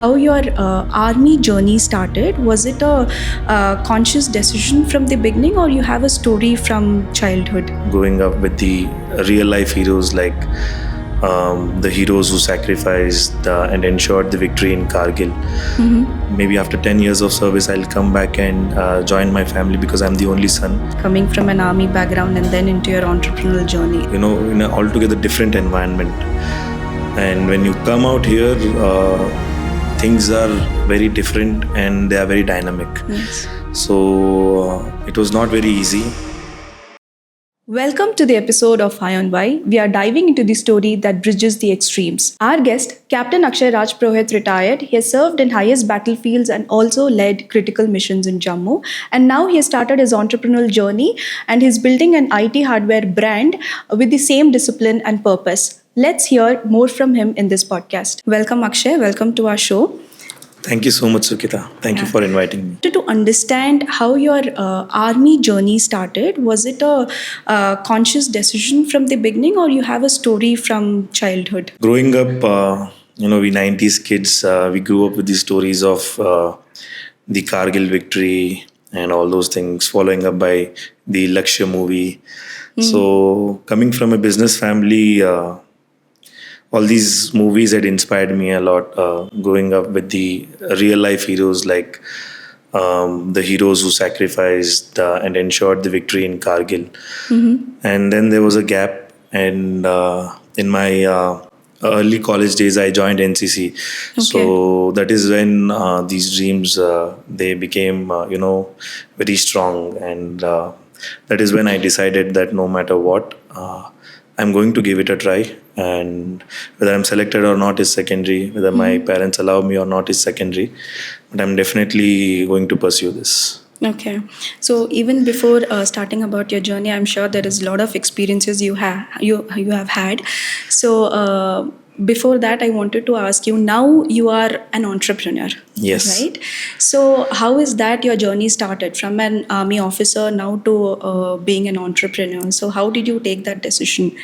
How your army journey started? Was it a conscious decision from the beginning, or you have a story from childhood? Growing up with the real life heroes like the heroes who sacrificed and ensured the victory in Kargil. Maybe after 10 years of service, I'll come back and join my family because I'm the only son. Coming from an army background and then into your entrepreneurial journey. In an altogether different environment. And when you come out here, things are very different and they are very dynamic. Yes. So it was not very easy. Welcome to the episode of High on Why. We are diving into the story that bridges the extremes. Our guest, Captain Akshay Rajpurohit, retired. He has served in highest battlefields and also led critical missions in Jammu. And now he has started his entrepreneurial journey and he's building an IT hardware brand with the same discipline and purpose. Let's hear more from him in this podcast. Welcome, Akshay. Welcome to our show. Thank you so much, Sukita. Thank you for inviting me. To understand how your army journey started, was it a conscious decision from the beginning, or you have a story from childhood? Growing up, we 90s kids, we grew up with the stories of the Kargil victory and all those things, following up by the Lakshya movie. So coming from a business family, all these movies had inspired me a lot. Growing up with the real life heroes like the heroes who sacrificed and ensured the victory in Kargil. And then there was a gap, and in my early college days, I joined NCC. So that is when these dreams they became very strong, and that is when I decided that no matter what, I'm going to give it a try. And whether I'm selected or not is secondary. Whether my parents allow me or not is secondary. But I'm definitely going to pursue this. Okay. So even before starting about your journey, I'm sure there is a lot of experiences you have had. So before that, I wanted to ask you, now you are an entrepreneur. Yes. Right? So how is that your journey started from an army officer now to being an entrepreneur? So how did you take that decision?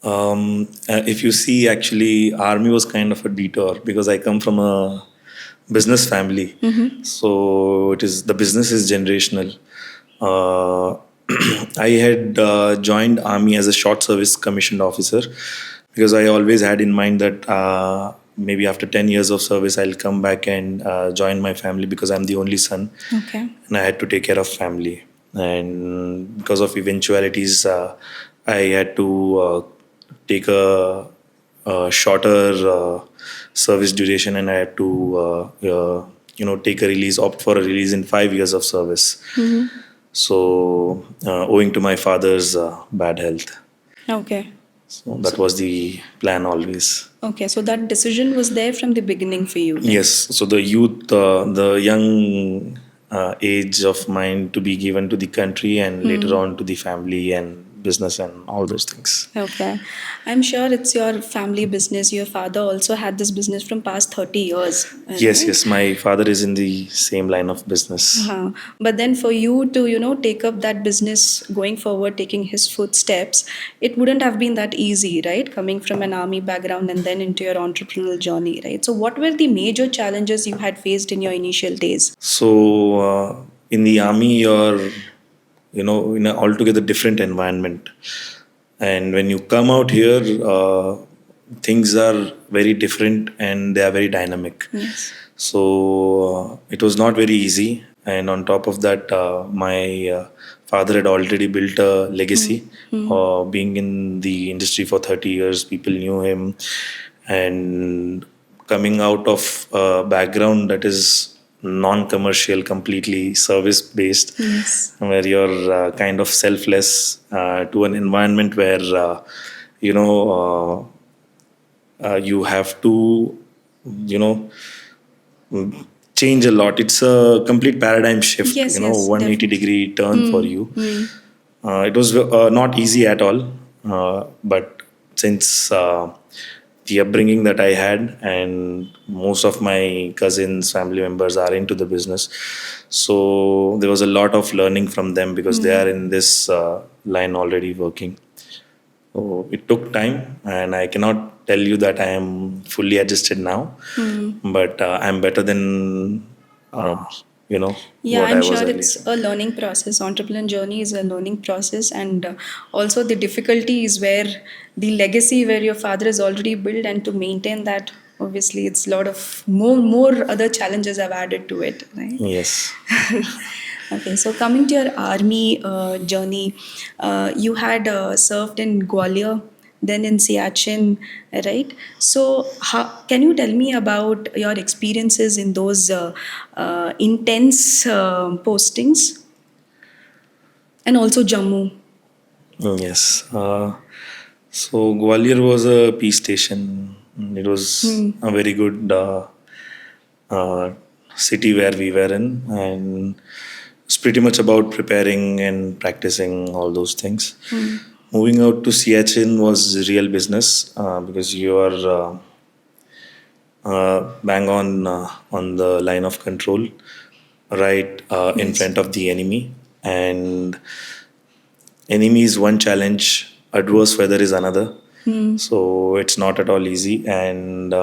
If you see, actually, army was kind of a detour because I come from a business family. So the business is generational. I had joined army as a short service commissioned officer because I always had in mind that maybe after 10 years of service, I'll come back and join my family because I'm the only son. Okay. And I had to take care of family. And because of eventualities, I had to take a shorter service duration, and I had to take a release, opt for a release in 5 years of service. So owing to my father's bad health. Okay. So that was the plan always. Okay, so that decision was there from the beginning for you. Yes. So the youth, the young age of mine to be given to the country, and later on to the family and business and all those things. Okay. I'm sure it's your family business. Your father also had this business from past 30 years. Yes. My father is in the same line of business. But then for you to, take up that business going forward, taking his footsteps, it wouldn't have been that easy, right? Coming from an army background and then into your entrepreneurial journey, right? So what were the major challenges you had faced in your initial days? So in the army, you're in an altogether different environment. And when you come out here, things are very different and they are very dynamic. Yes. So it was not very easy. And on top of that, my father had already built a legacy. Being in the industry for 30 years, people knew him. And coming out of a background that is non-commercial, completely service-based, Yes. where you're kind of selfless, to an environment where you have to change a lot. It's a complete paradigm shift. Yes, 180-degree turn for you. It was not easy at all, but since the upbringing that I had, and most of my cousins, family members are into the business. So there was a lot of learning from them because they are in this line already working. So it took time, and I cannot tell you that I am fully adjusted now, but I'm better than Yeah, what I'm I was sure earlier. it's a learning process. Entrepreneur journey is a learning process, and also the difficulty is where the legacy where your father has already built, and to maintain that, obviously, it's a lot of more other challenges have added to it, right? Yes. Okay, so coming to your army journey, you had served in Gwalior, then in Siachen, right? So, can you tell me about your experiences in those intense postings, and also Jammu? Yes. So Gwalior was a peace station. It was a very good uh, city where we were in, and it's pretty much about preparing and practicing all those things. Moving out to Siachen was real business because you are bang on the line of control, right in Yes. front of the enemy, and enemy is one challenge, adverse weather is another. So it's not at all easy, and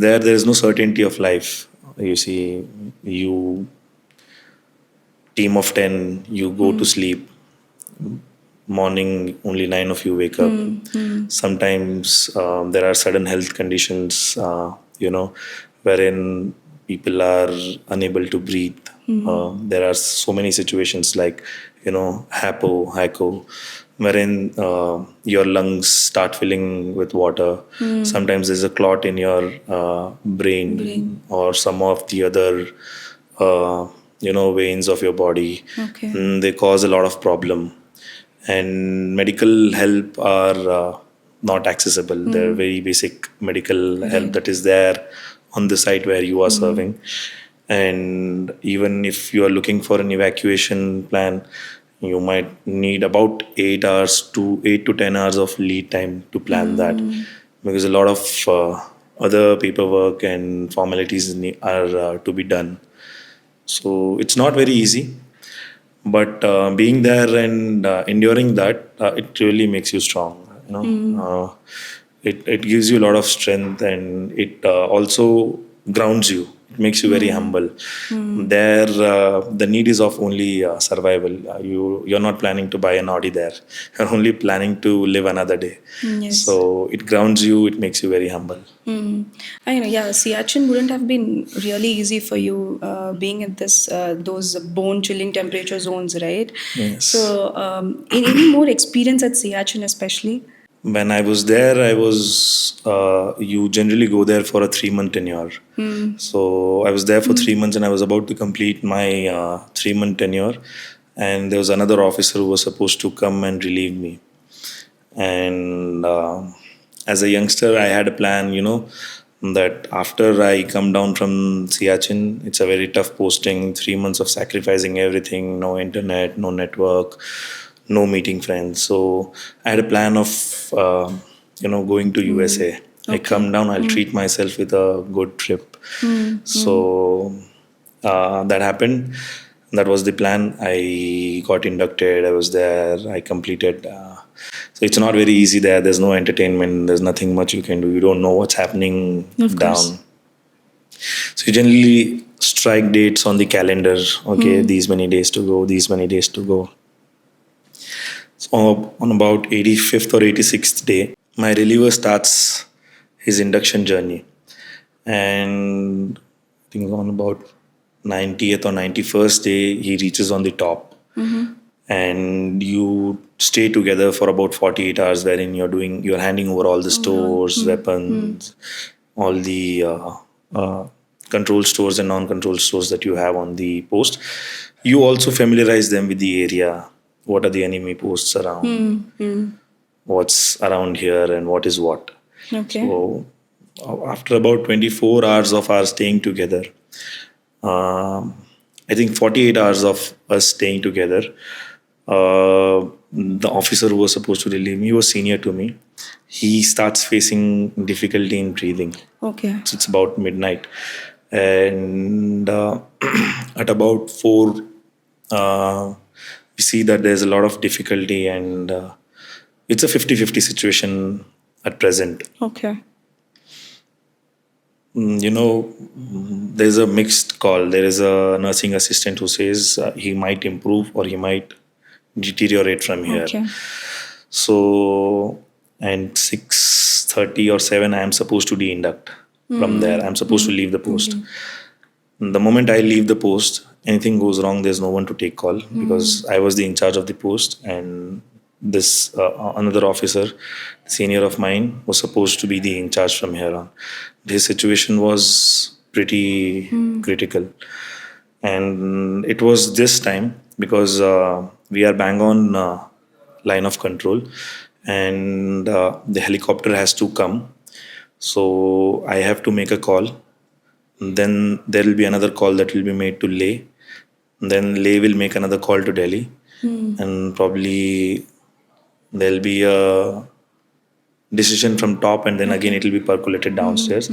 there is no certainty of life. You see, you team of 10, you go to sleep, morning only 9 of you wake up. Sometimes there are sudden health conditions, wherein people are unable to breathe. There are so many situations like, hypo, wherein your lungs start filling with water. Sometimes there's a clot in your brain or some of the other, veins of your body. Okay. They cause a lot of problem, and medical help are not accessible. There are very basic medical help Right. that is there on the site where you are serving. And even if you are looking for an evacuation plan, you might need about 8 to 10 hours of lead time to plan that, because a lot of other paperwork and formalities are to be done. So it's not very easy, but being there and enduring that, it really makes you strong. It gives you a lot of strength, and it also grounds you. It makes you very humble. There, the need is of only survival. You're not planning to buy an Audi there. You're only planning to live another day. Yes. So it grounds you. It makes you very humble. I know, yeah, Siachen wouldn't have been really easy for you being at those bone chilling temperature zones, right? Yes. So, any more experience at Siachen, especially? When I was there, you generally go there for a 3 month tenure. So I was there for 3 months, and I was about to complete my 3 month tenure. And there was another officer who was supposed to come and relieve me. And as a youngster, I had a plan, that after I come down from Siachen, it's a very tough posting, 3 months of sacrificing everything, no internet, no network, no meeting friends. So I had a plan of, going to USA. I Okay. come down, I'll treat myself with a good trip. So that happened. That was the plan. I got inducted. I was there. I completed. So it's not very easy there. There's no entertainment. There's nothing much you can do. You don't know what's happening Of down. course. So you generally strike dates on the calendar. Okay, these many days to go. These many days to go. So on about 85th or 86th day, my reliever starts his induction journey, and I think on about 90th or 91st day, he reaches on the top. And you stay together for about 48 hours, wherein you're handing over all the stores, weapons, all the control stores and non-control stores that you have on the post. You also familiarize them with the area. What are the enemy posts around? What's around here and what is what? Okay. So after about 24 hours of our staying together, I think 48 hours of us staying together, the officer who was supposed to relieve me was senior to me. He starts facing difficulty in breathing. Okay. So it's about midnight. And at about 4, we see that there's a lot of difficulty, and it's a 50-50 situation. at present. Okay. There's a mixed call. There is a nursing assistant who says he might improve or he might deteriorate from here. Okay. So, and 6:30 or 7, I am supposed to de-induct from there. I'm supposed to leave the post. The moment I leave the post, anything goes wrong, there's no one to take call because I was the in charge of the post, and this another officer, senior of mine, was supposed to be the in charge from here on. His situation was pretty critical, and it was this time because we are bang on line of control, and the helicopter has to come. So I have to make a call. Then there will be another call that will be made to Leh. Then Leh will make another call to Delhi, and probably there'll be a decision from top, and then again it will be percolated downstairs.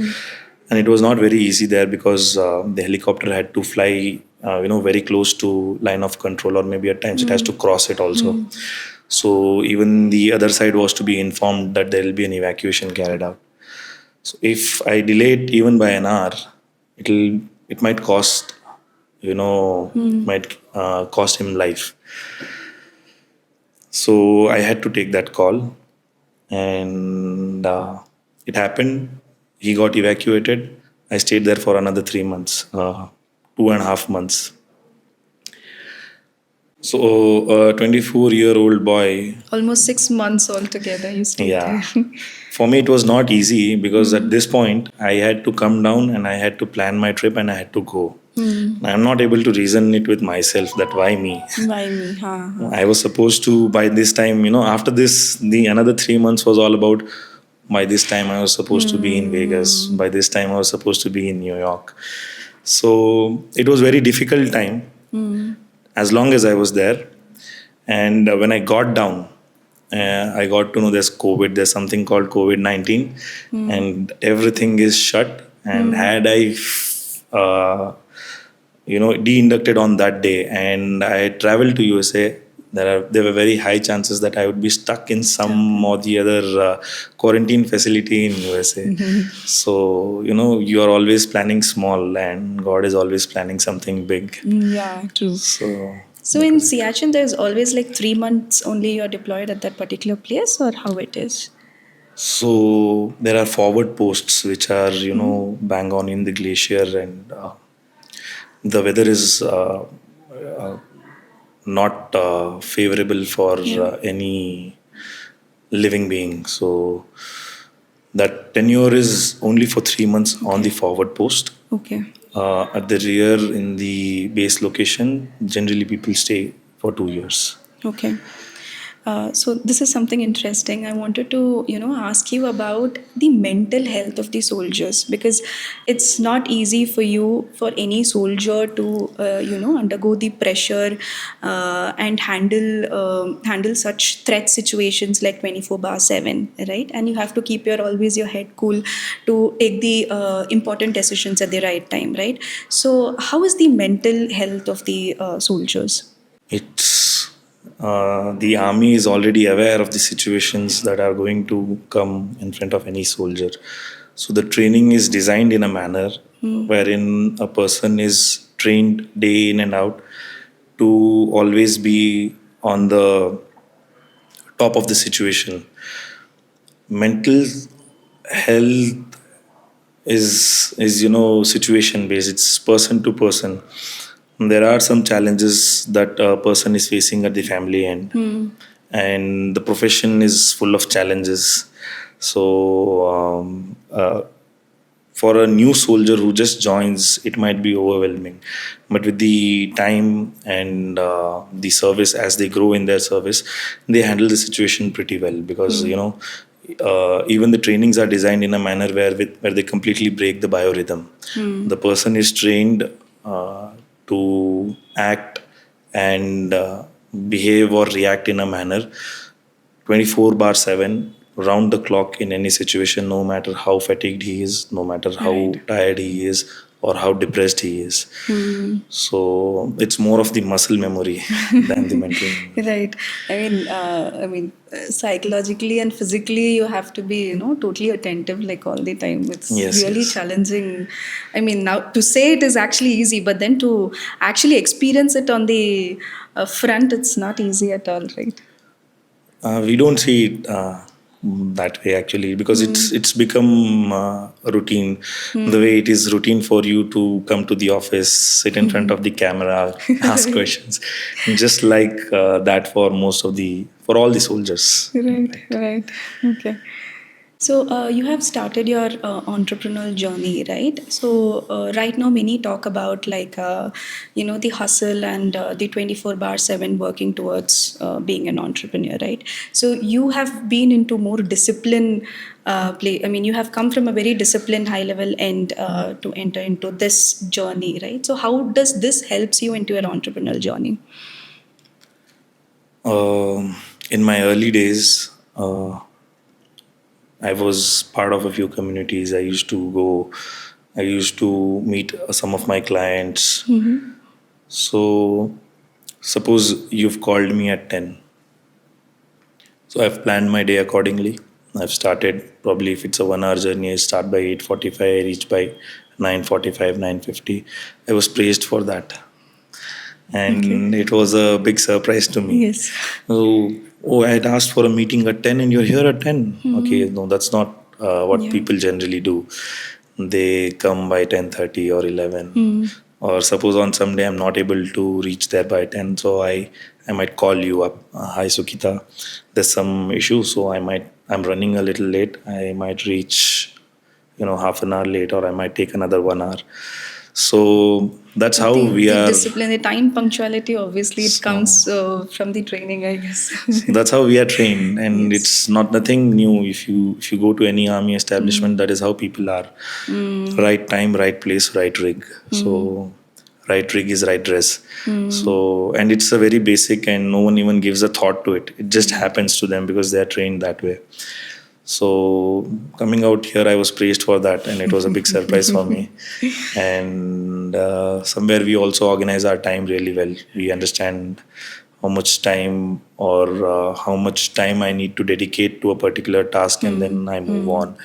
And it was not very easy there because the helicopter had to fly, very close to line of control, or maybe at times it has to cross it also. So even the other side was to be informed that there will be an evacuation carried out. So if I delay it even by an hour, it might cost, might cost him life. So I had to take that call, and it happened. He got evacuated. I stayed there for another 3 months, 2.5 months. So a 24-year-old boy. Almost 6 months altogether, you stayed Yeah. there. For me, it was not easy because at this point, I had to come down and I had to plan my trip and I had to go. I'm not able to reason it with myself that why me. Why me? I was supposed to, by this time, after this, the another 3 months was all about, by this time I was supposed to be in Vegas. By this time I was supposed to be in New York. So it was very difficult time as long as I was there. And when I got down, I got to know there's COVID. There's something called COVID-19, and everything is shut. And had I, de-inducted on that day, and I had traveled to USA, there were very high chances that I would be stuck in some or the other quarantine facility in USA. So you are always planning small, and God is always planning something big. Yeah, true. So in Siachen, there's always like 3 months only you're deployed at that particular place, or how it is? So there are forward posts which are bang on in the glacier, and the weather is not favorable for any living being. So that tenure is only for 3 months on the forward post. Okay. At the rear, in the base location, generally people stay for 2 years. Okay. So this is something interesting. I wanted to, ask you about the mental health of the soldiers, because it's not easy for any soldier to, undergo the pressure and handle such threat situations like 24/7, right? And you have to keep always your head cool to take the important decisions at the right time, right? So how is the mental health of the soldiers? It's the army is already aware of the situations that are going to come in front of any soldier. So the training is designed in a manner wherein a person is trained day in and out to always be on the top of the situation. Mental health is situation based. It's person to person. There are some challenges that a person is facing at the family end, and the profession is full of challenges. So for a new soldier who just joins, it might be overwhelming, but with the time and the service, as they grow in their service, they handle the situation pretty well, because even the trainings are designed in a manner where they completely break the biorhythm. The person is trained to act and behave or react in a manner 24/7, round the clock, in any situation, no matter how fatigued he is, no matter how tired he is, or how depressed he is. So it's more of the muscle memory than the mental memory. Right. Psychologically and physically, you have to be, totally attentive like all the time. It's Yes, really yes. challenging. Now to say it is actually easy, but then to actually experience it on the front, it's not easy at all, right? We don't see it that way actually, because it's become a routine. The way it is routine for you to come to the office, sit in front of the camera, ask questions, just like that for all the soldiers. Right, right. Okay. So you have started your entrepreneurial journey, right? So right now, many talk about the hustle and the 24/7 working towards being an entrepreneur, right? So you have been into more discipline play. You have come from a very disciplined, high level end to enter into this journey, right? So how does this helps you into your entrepreneurial journey? In my early days, I was part of a few communities. I used to meet some of my clients. So, suppose you've called me at 10. So, I've planned my day accordingly. I've started, probably if it's a 1 hour journey, I start by 8:45, I reach by 9:45, 9:50. I was praised for that. And it was a big surprise to me. Yes. Oh, I had asked for a meeting at 10 and you're here at 10. Okay, no, that's not what Yeah. people generally do. They come by 10:30 or 11. Or suppose on some day I'm not able to reach there by 10, so I might call you up. Hi Sukita, there's some issue, so I'm running a little late. I might reach, half an hour late, or I might take another 1 hour. So that's how we The are. discipline, the time punctuality, obviously, it So, comes from the training, I guess. so that's how we are trained, and Yes. it's not nothing new. If you go to any army establishment, that is how people are. Right time, right place, right rig. So right rig is right dress. So, and it's a very basic, and no one even gives a thought to it. It just happens to them because they are trained that way. So coming out here, I was praised for that, and it was a big surprise for me. And somewhere we also organize our time really well. We understand how much time, or how much time I need to dedicate to a particular task, and then I move on.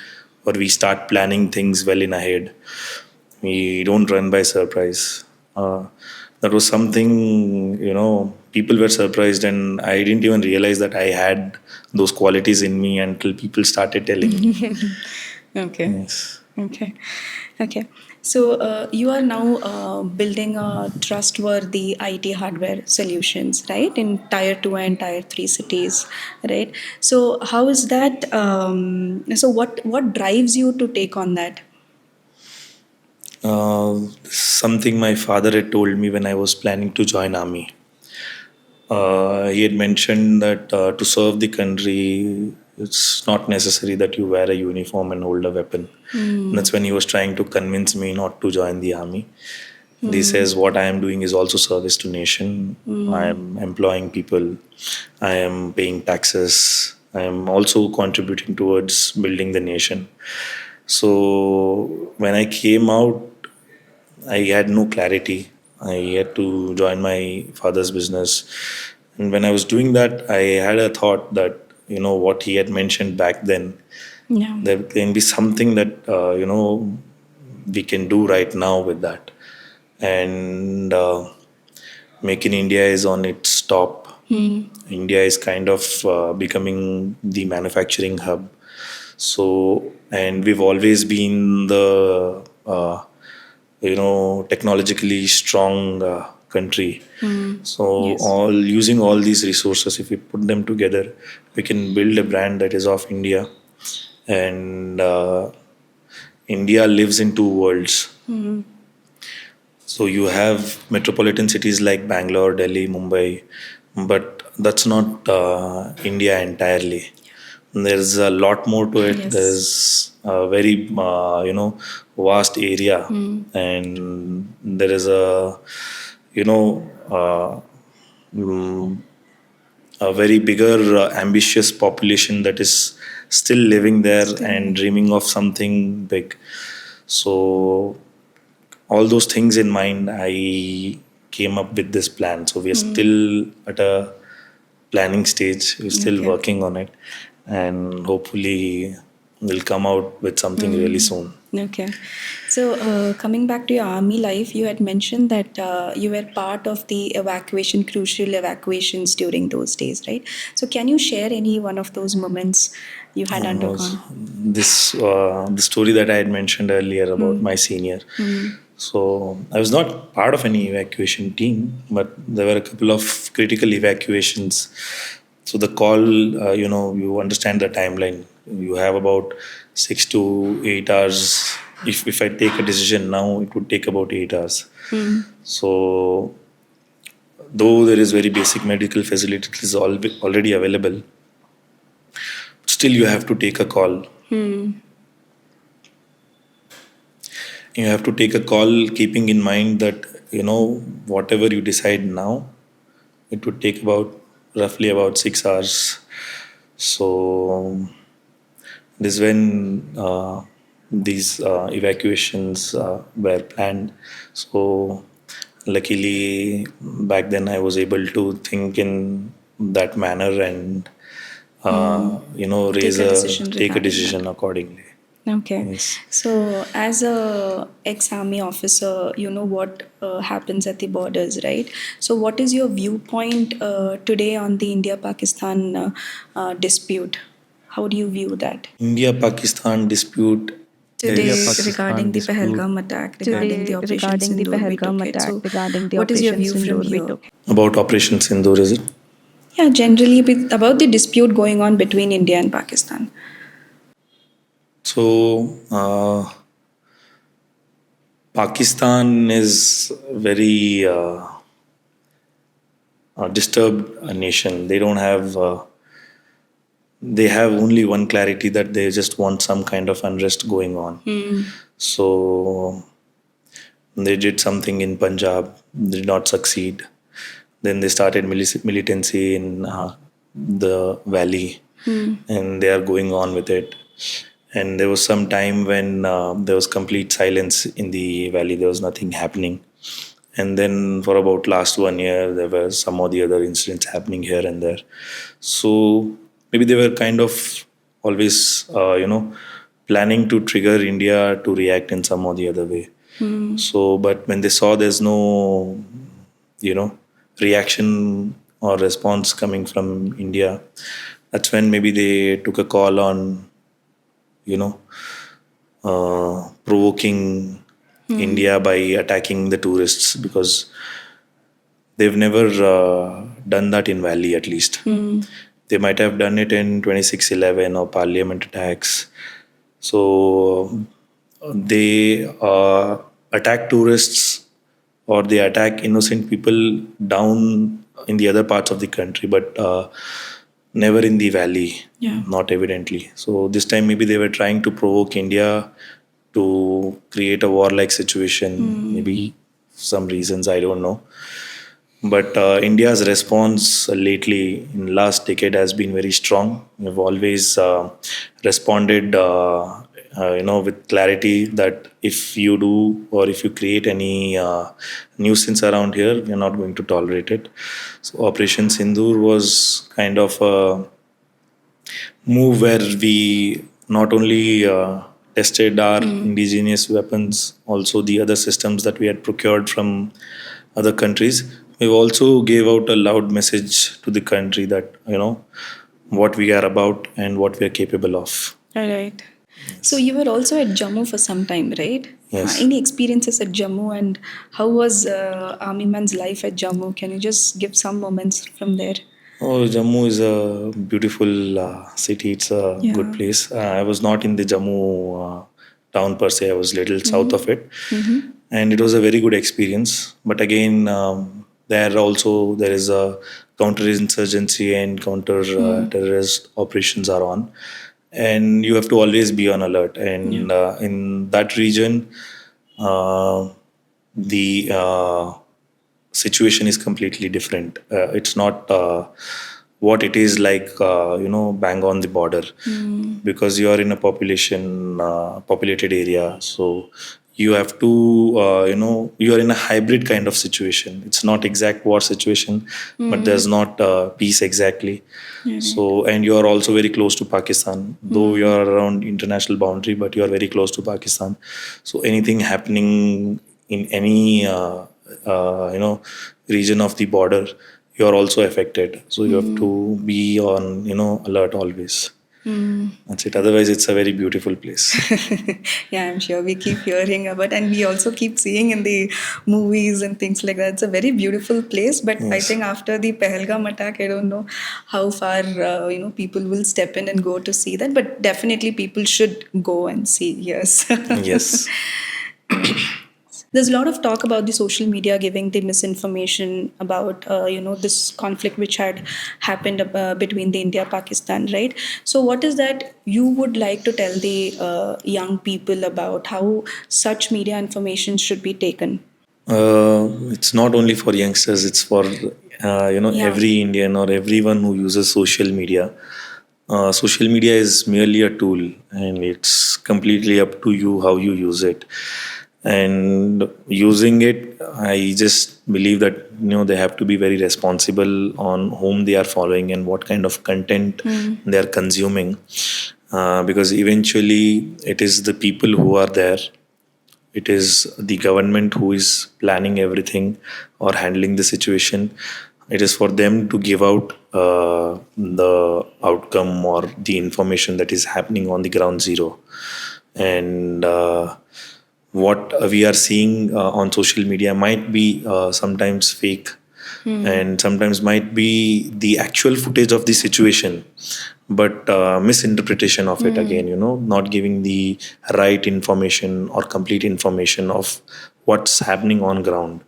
Or we start planning things well in ahead. We don't run by surprise. That was something, people were surprised, and I didn't even realize that I had those qualities in me until people started telling me. Okay. Yes. Okay. Okay. So you are now building a trustworthy IT hardware solutions, right, in tier 2 and tier 3 cities, right? So how is that? So what drives you to take on that? Something my father had told me when I was planning to join army. He had mentioned that to serve the country, it's not necessary that you wear a uniform and hold a weapon. And that's when he was trying to convince me not to join the army. And he says, what I am doing is also service to nation. I am employing people. I am paying taxes. I am also contributing towards building the nation. So when I came out, I had no clarity. I had to join my father's business. And when I was doing that, I had a thought that, what he had mentioned back then, Yeah. there can be something that, we can do right now with that. And Make in India is on its top. India is kind of becoming the manufacturing hub. So, and we've always been the technologically strong country. So Yes. using all these resources, if we put them together, we can build a brand that is of India. And India lives in two worlds. So you have metropolitan cities like Bangalore, Delhi, Mumbai, but that's not India entirely. There's a lot more to it. Yes. There's a very vast area, and there is a you know mm, a very bigger ambitious population that is still living there Still. and dreaming of something big. So all those things in mind, I came up with this plan. So we are still at a planning stage. We're still Okay. working on it, and hopefully we'll come out with something really soon. Okay. So, coming back to your army life, you had mentioned that you were part of the crucial evacuations during those days, right? So, can you share any one of those moments you had undergone? The story that I had mentioned earlier about my senior. So I was not part of any evacuation team, but there were a couple of critical evacuations. So the call, you understand the timeline. You have about 6 to 8 hours. If I take a decision now, it would take about 8 hours. So though there is very basic medical facilities already available, still you have to take a call. You have to take a call keeping in mind that whatever you decide now, it would take about roughly about 6 hours. So this is when these evacuations were planned. So luckily back then I was able to think in that manner and Take a decision take a regarding decision that. accordingly. Okay. Yes. So, as a ex-army officer, you know what happens at the borders, right? So, what is your viewpoint today on the India-Pakistan dispute? How do you view that India-Pakistan dispute today is regarding the Pahalgam attack, regarding the Operation Sindoor we took it? So, what is your view from here? about Operation Sindoor, is it? Yeah, generally about the dispute going on between India and Pakistan. So, Pakistan is very disturbed nation. They don't have. They have only one clarity that they just want some kind of unrest going on. So they did something in Punjab, did not succeed. Then they started militancy in the valley, and they are going on with it. And there was some time when there was complete silence in the valley. There was nothing happening. And then for about last 1 year, there were some or the other incidents happening here and there. So maybe they were kind of always, planning to trigger India to react in some or the other way. So, but when they saw there's no, reaction or response coming from India, that's when maybe they took a call on, you know, provoking India by attacking the tourists, because they've never done that in Valley, at least. They might have done it in 2611 or Parliament attacks. So they attack tourists or they attack innocent people down in the other parts of the country, but never in the valley, Yeah. not evidently. So this time maybe they were trying to provoke India to create a warlike situation, maybe some reasons, I don't know. But India's response lately in last decade has been very strong. We've always responded, with clarity that if you do or if you create any nuisance around here, we're not going to tolerate it. So Operation Sindoor was kind of a move where we not only tested our indigenous weapons, also the other systems that we had procured from other countries. We also gave out a loud message to the country that, what we are about and what we are capable of. All right. So you were also at Jammu for some time, right? Yes. Any experiences at Jammu, and how was Army man's life at Jammu? Can you just give some moments from there? Oh, Jammu is a beautiful city. It's a Yeah. good place. I was not in the Jammu town per se. I was little south of it, and it was a very good experience. But again, there is a counterinsurgency and counter terrorist operations are on, and you have to always be on alert. And in that region, the situation is completely different. It's not what it is like, bang on the border, because you are in a populated area. So you have to, you are in a hybrid kind of situation. It's not exact war situation, but there's not peace exactly. So, and you are also very close to Pakistan, though you are around international boundary, but you are very close to Pakistan. So anything happening in any, region of the border, you are also affected. So you have to be on, alert always. That's it. Otherwise, it's a very beautiful place. Yeah, I'm sure we keep hearing about, and we also keep seeing in the movies and things like that. It's a very beautiful place, but I Yes. think after the Pahalgam attack, I don't know how far people will step in and go to see that. But definitely, people should go and see. Yes. Yes. There's a lot of talk about the social media giving the misinformation about this conflict which had happened between the India Pakistan, right? So what is that you would like to tell the young people about how such media information should be taken? It's not only for youngsters, it's for Yeah. every Indian or everyone who uses social media. Social media is merely a tool, and it's completely up to you how you use it. And using it, I just believe that they have to be very responsible on whom they are following and what kind of content they are consuming, because eventually it is the people who are there, it is the government who is planning everything or handling the situation. It is for them to give out the outcome or the information that is happening on the ground zero. And what we are seeing on social media might be sometimes fake, and sometimes might be the actual footage of the situation, but misinterpretation of it again, not giving the right information or complete information of what's happening on ground.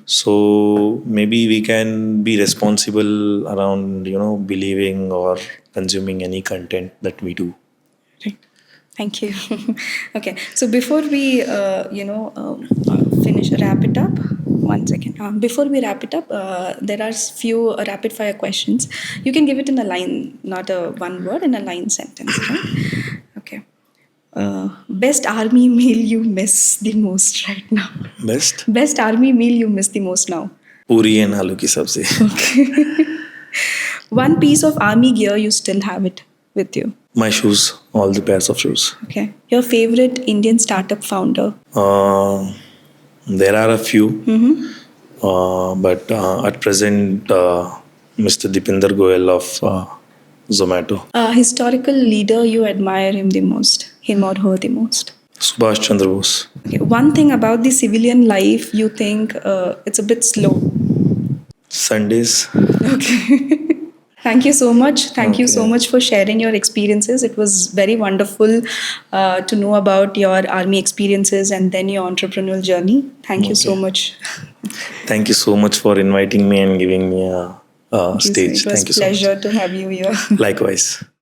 So maybe we can be responsible around believing or consuming any content that we do. Right. Thank you. Okay, so before we, wrap it up. One second. Before we wrap it up, there are few rapid fire questions. You can give it in a line, not a one word, in a line sentence. Right? Okay. Best army meal you miss the most right now. Best Best army meal you miss the most now. puri and aloo ki sabzi. One piece of army gear you still have it with you. My shoes, all the pairs of shoes. Okay. Your favorite Indian startup founder. There are a few, but at present, Mr. Dipinder Goyal of Zomato. A historical leader you admire him or her the most. Subhash Chandra Bose. Okay. One thing about the civilian life you think it's a bit slow. Sundays. Okay. Thank you so much. Thank you so Okay. much for sharing your experiences. It was very wonderful to know about your army experiences and then your entrepreneurial journey. Thank you so Okay. much. Thank you so much for inviting me and giving me a stage. It was Thank you so much. pleasure to have you here. Likewise.